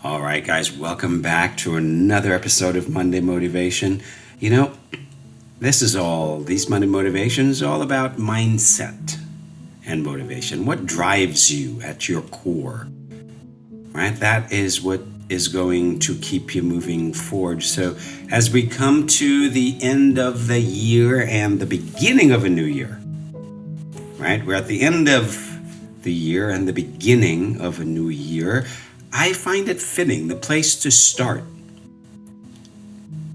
All right, guys, welcome back to another episode of Monday Motivation. You know, these Monday Motivations, all about mindset and motivation. What drives you at your core, right? That is what is going to keep you moving forward. So, as we come to the end of the year and the beginning of a new year, right? We're at the end of the year and the beginning of a new year. I find it fitting, the place to start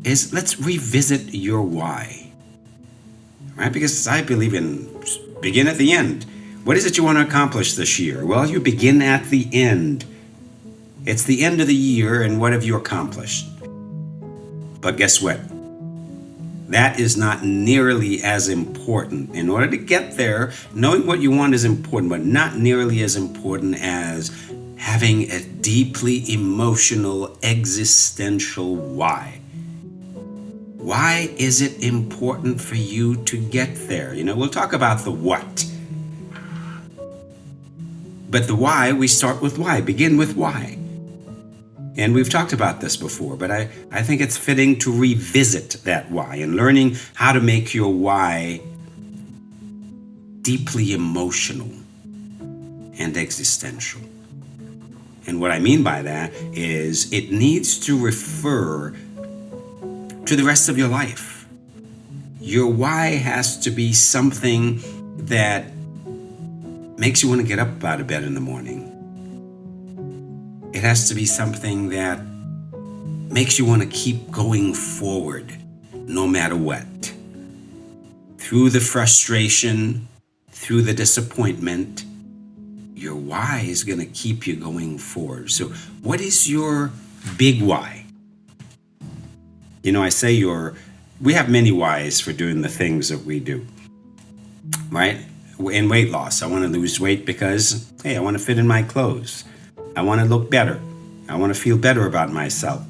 is let's revisit your why, right? Because I believe in begin at the end. What is it you want to accomplish this year? Well, you begin at the end. It's the end of the year, and what have you accomplished? But guess what? That is not nearly as important. In order to get there, knowing what you want is important, but not nearly as important as having a deeply emotional, existential why. Why is it important for you to get there? We'll talk about the what. But the why, we start with why, begin with why. And we've talked about this before, but I think it's fitting to revisit that why and learning how to make your why deeply emotional and existential. And what I mean by that is it needs to refer to the rest of your life. Your why has to be something that makes you want to get up out of bed in the morning. It has to be something that makes you want to keep going forward no matter what. Through the frustration, through the disappointment, your why is going to keep you going forward. So what is your big why? I say we have many whys for doing the things that we do, right? In weight loss, I want to lose weight because, hey, I want to fit in my clothes. I want to look better. I want to feel better about myself.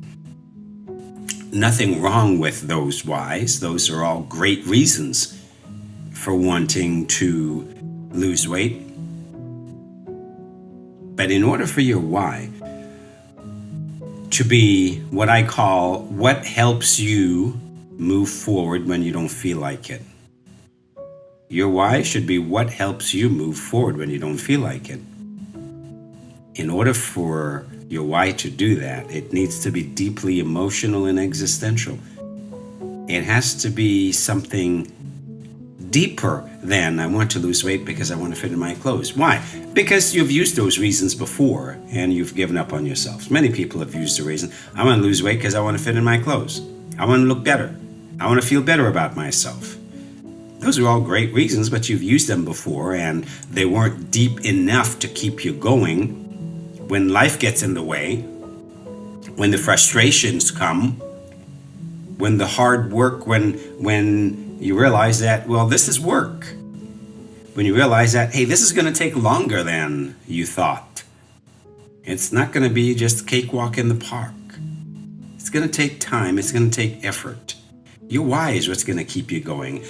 Nothing wrong with those whys. Those are all great reasons for wanting to lose weight. But in order for your why to be what I call what helps you move forward when you don't feel like it. Your why should be what helps you move forward when you don't feel like it. In order for your why to do that, it needs to be deeply emotional and existential. It has to be something deeper than I want to lose weight because I want to fit in my clothes. Why? Because you've used those reasons before and you've given up on yourself. Many people have used the reason, I want to lose weight because I want to fit in my clothes. I want to look better. I want to feel better about myself. Those are all great reasons, but you've used them before and they weren't deep enough to keep you going. When life gets in the way, when the frustrations come, when the hard work, when you realize that, well, this is work. When you realize that, hey, this is going to take longer than you thought. It's not going to be just a cakewalk in the park. It's going to take time. It's going to take effort. Your why is what's going to keep you going.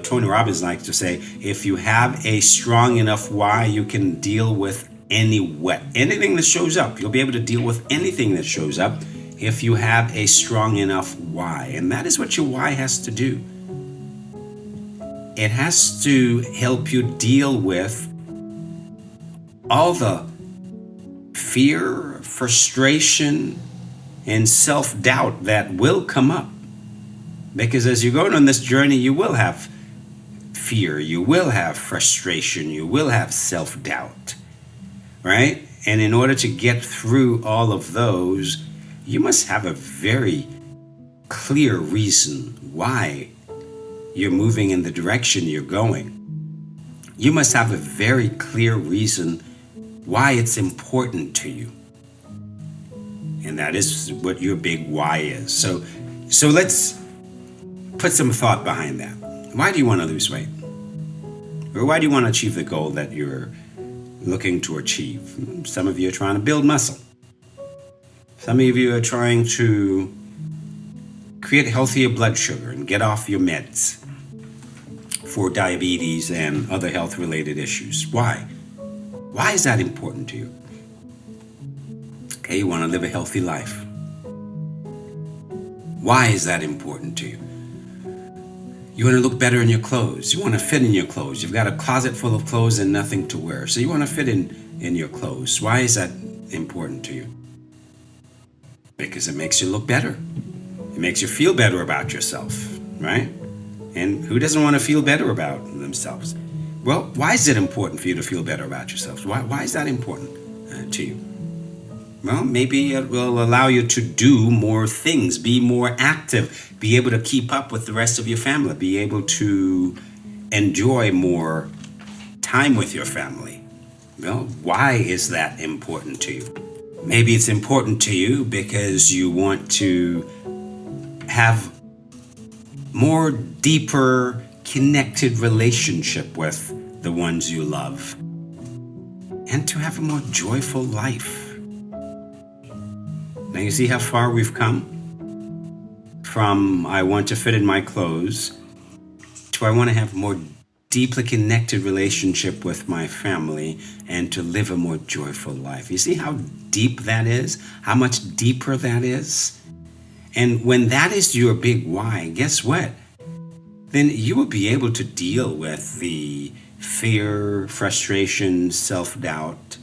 Tony Robbins likes to say, if you have a strong enough why, you can deal with anything that shows up. You'll be able to deal with anything that shows up if you have a strong enough why. And that is what your why has to do. It has to help you deal with all the fear, frustration, and self-doubt that will come up. Because as you go on this journey, you will have fear, you will have frustration, you will have self-doubt, right? And in order to get through all of those, you must have a very clear reason why you're moving in the direction you're going. You must have a very clear reason why it's important to you. And that is what your big why is. So let's put some thought behind that. Why do you want to lose weight? Or why do you want to achieve the goal that you're looking to achieve? Some of you are trying to build muscle. Some of you are trying to create healthier blood sugar and get off your meds for diabetes and other health-related issues. Why? Why is that important to you? Hey, you want to live a healthy life. Why is that important to you? You want to look better in your clothes. You want to fit in your clothes. You've got a closet full of clothes and nothing to wear. So you want to fit in your clothes. Why is that important to you? Because it makes you look better. It makes you feel better about yourself, right? And who doesn't want to feel better about themselves? Well, why is it important for you to feel better about yourselves? Why is that important to you? Well, maybe it will allow you to do more things, be more active, be able to keep up with the rest of your family, be able to enjoy more time with your family. Well, why is that important to you? Maybe it's important to you because you want to have more deeper connected relationship with the ones you love and to have a more joyful life. Now you see how far we've come from I want to fit in my clothes to I want to have a more deeply connected relationship with my family and to live a more joyful life. You see how deep that is? How much deeper that is? And when that is your big why, guess what? Then you will be able to deal with the fear, frustration, self-doubt,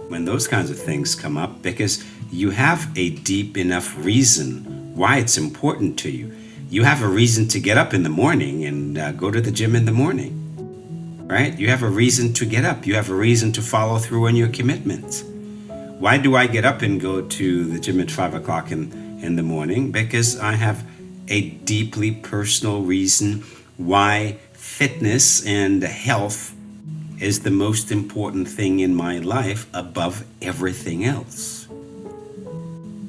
when those kinds of things come up, because you have a deep enough reason why it's important to you. You have a reason to get up in the morning and go to the gym in the morning, right? You have a reason to get up. You have a reason to follow through on your commitments. Why do I get up and go to the gym at 5 o'clock in the morning? Because I have a deeply personal reason why fitness and health is the most important thing in my life above everything else,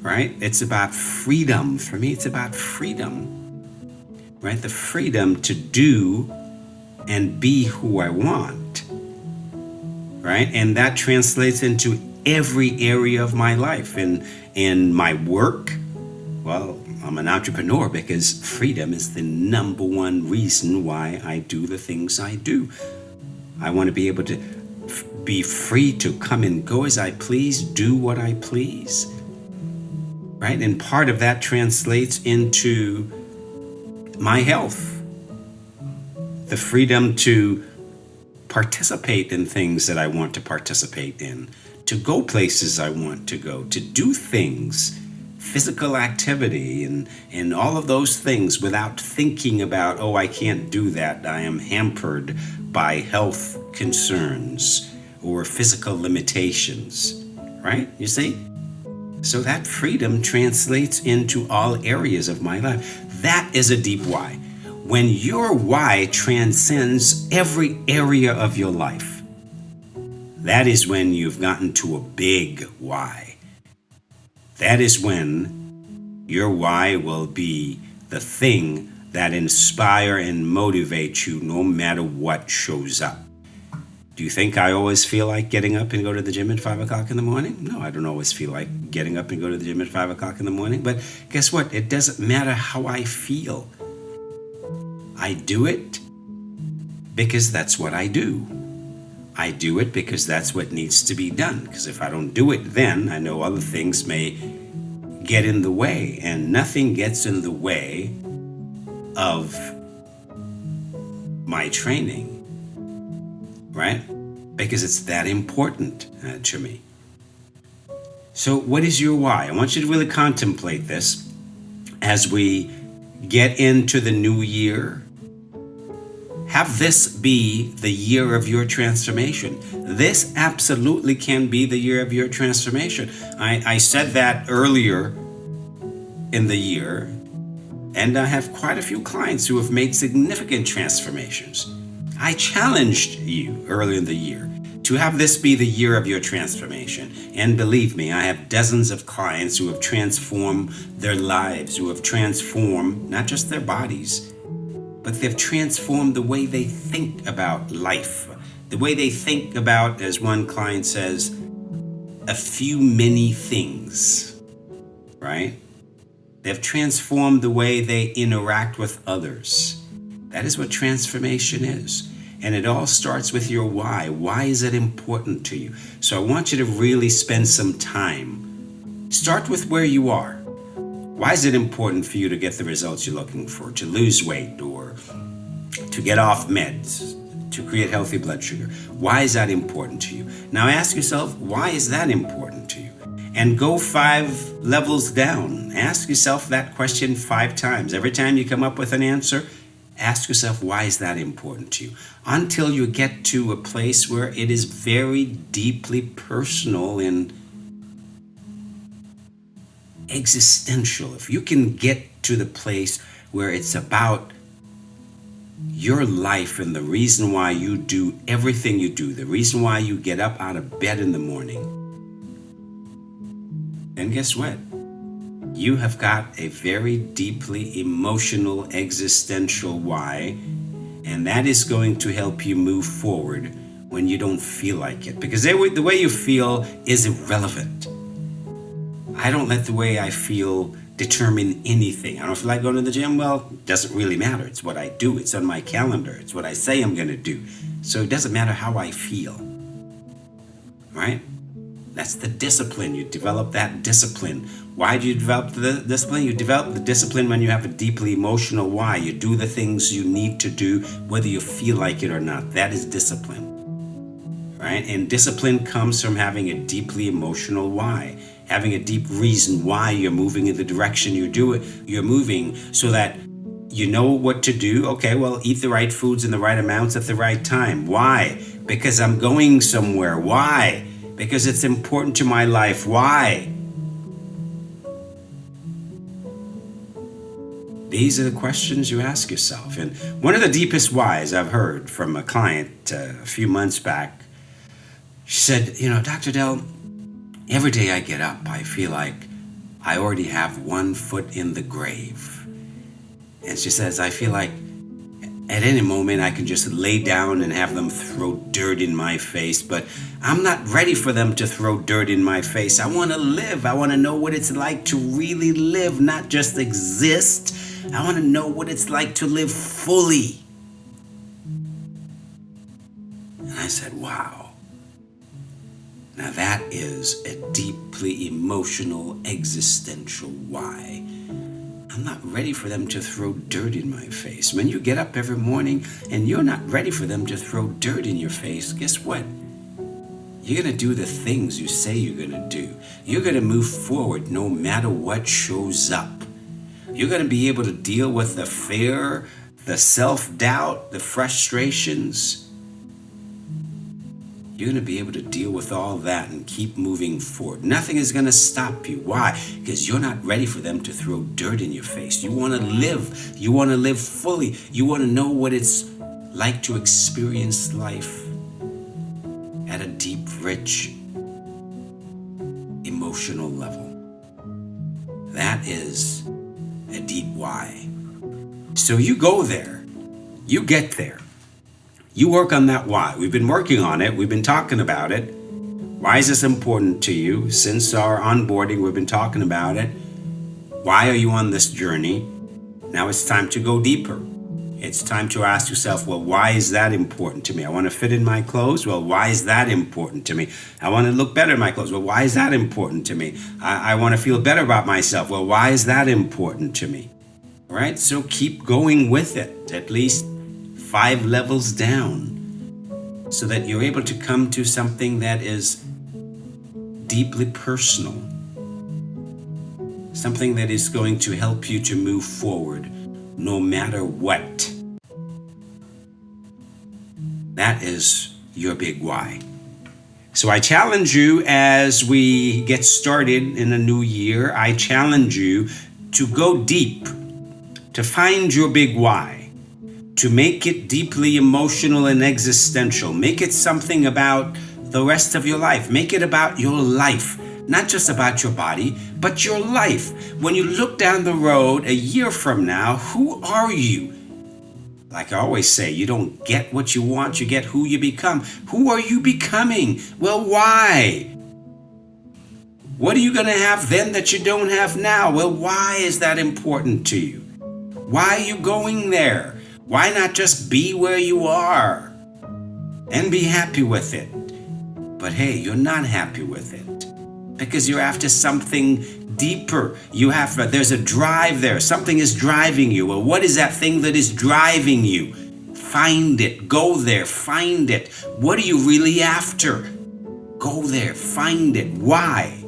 right? It's about freedom. For me, it's about freedom, right? The freedom to do and be who I want, right? And that translates into every area of my life. In my work, well, I'm an entrepreneur because freedom is the number one reason why I do the things I do. I want to be able to be free to come and go as I please, do what I please, right? And part of that translates into my health, the freedom to participate in things that I want to participate in, to go places I want to go, to do things, physical activity and all of those things without thinking about, oh, I can't do that. I am hampered by health concerns or physical limitations, right? You see? So that freedom translates into all areas of my life. That is a deep why. When your why transcends every area of your life, that is when you've gotten to a big why. That is when your why will be the thing that inspire and motivate you no matter what shows up. Do you think I always feel like getting up and go to the gym at 5 o'clock in the morning? No, I don't always feel like getting up and go to the gym at 5 o'clock in the morning. But guess what? It doesn't matter how I feel. I do it because that's what I do. I do it because that's what needs to be done. Because if I don't do it then, I know other things may get in the way. And nothing gets in the way of my training, right? Because it's that important to me. So what is your why? I want you to really contemplate this as we get into the new year. Have this be the year of your transformation. This absolutely can be the year of your transformation. I said that earlier in the year, and I have quite a few clients who have made significant transformations. I challenged you earlier in the year to have this be the year of your transformation. And believe me, I have dozens of clients who have transformed their lives, who have transformed not just their bodies, but they've transformed the way they think about life, the way they think about, as one client says, a few many things, right? They've transformed the way they interact with others. That is what transformation is. And it all starts with your why. Why is it important to you? So I want you to really spend some time Start with where you are. Why is it important for you to get the results you're looking for, to lose weight or to get off meds, to create healthy blood sugar? Why is that important to you? Now ask yourself, why is that important to you? And go 5 levels down. Ask yourself that question 5 times. Every time you come up with an answer, ask yourself, why is that important to you? Until you get to a place where it is very deeply personal and existential. If you can get to the place where it's about your life and the reason why you do everything you do, the reason why you get up out of bed in the morning, then guess what? You have got a very deeply emotional, existential why, and that is going to help you move forward when you don't feel like it. Because the way you feel is irrelevant. I don't let the way I feel determine anything. I don't feel like going to the gym. Well, it doesn't really matter. It's what I do. It's on my calendar. It's what I say I'm going to do. So it doesn't matter how I feel. Right? That's the discipline. You develop that discipline. Why do you develop the discipline? You develop the discipline when you have a deeply emotional why. You do the things you need to do, whether you feel like it or not. That is discipline. Right? And discipline comes from having a deeply emotional why. Having a deep reason why you're moving in the direction you're moving, so that you know what to do. Okay, well, eat the right foods in the right amounts at the right time. Why? Because I'm going somewhere. Why? Because it's important to my life. Why? These are the questions you ask yourself. And one of the deepest whys I've heard from a client a few months back, she said, Dr. Dell, every day I get up, I feel like I already have 1 foot in the grave. And she says, I feel like at any moment I can just lay down and have them throw dirt in my face, but I'm not ready for them to throw dirt in my face. I want to live. I want to know what it's like to really live, not just exist. I want to know what it's like to live fully. And I said, wow. Now that is a deeply emotional, existential why. I'm not ready for them to throw dirt in my face. When you get up every morning and you're not ready for them to throw dirt in your face, guess what? You're going to do the things you say you're going to do. You're going to move forward no matter what shows up. You're going to be able to deal with the fear, the self-doubt, the frustrations. You're going to be able to deal with all that and keep moving forward. Nothing is going to stop you. Why? Because you're not ready for them to throw dirt in your face. You want to live. You want to live fully. You want to know what it's like to experience life at a deep, rich, emotional level. That is a deep why. So you go there. You get there. You work on that why. We've been working on it. We've been talking about it. Why is this important to you? Since our onboarding, we've been talking about it. Why are you on this journey? Now it's time to go deeper. It's time to ask yourself, well, why is that important to me? I want to fit in my clothes. Well, why is that important to me? I want to look better in my clothes. Well, why is that important to me? I want to feel better about myself. Well, why is that important to me? All right? So keep going with it. At least 5 levels down, so that you're able to come to something that is deeply personal, something that is going to help you to move forward no matter what. That is your big why. So I challenge you, as we get started in a new year, I challenge you to go deep, to find your big why, to make it deeply emotional and existential. Make it something about the rest of your life. Make it about your life, not just about your body, but your life. When you look down the road a year from now, who are you? Like I always say, you don't get what you want, you get who you become. Who are you becoming? Well, why? What are you going to have then that you don't have now? Well, why is that important to you? Why are you going there? Why not just be where you are and be happy with it? But hey, you're not happy with it. because you're after something deeper. There's a drive there. Something is driving you. Well, what is that thing that is driving you? Find it. Go there. Find it. What are you really after? Go there. Find it. Why?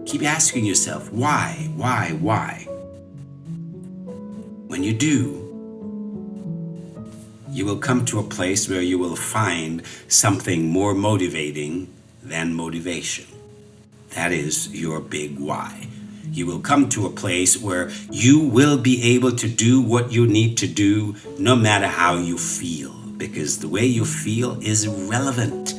Keep asking yourself, why? When you do, you will come to a place where you will find something more motivating than motivation. That is your big why. You will come to a place where you will be able to do what you need to do no matter how you feel, because the way you feel is irrelevant.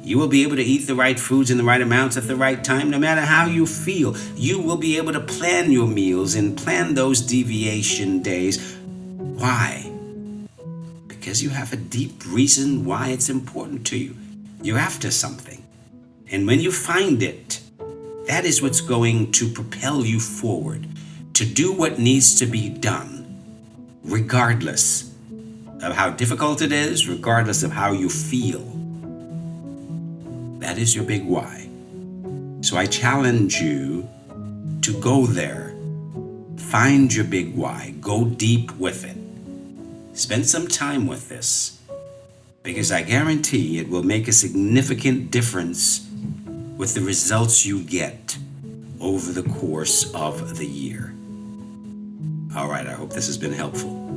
You will be able to eat the right foods in the right amounts at the right time no matter how you feel. You will be able to plan your meals and plan those deviation days. Why? Because you have a deep reason why it's important to you. You're after something. And when you find it, that is what's going to propel you forward to do what needs to be done, regardless of how difficult it is, regardless of how you feel. That is your big why. So I challenge you to go there. Find your big why. Go deep with it. Spend some time with this, because I guarantee it will make a significant difference with the results you get over the course of the year. All right, I hope this has been helpful.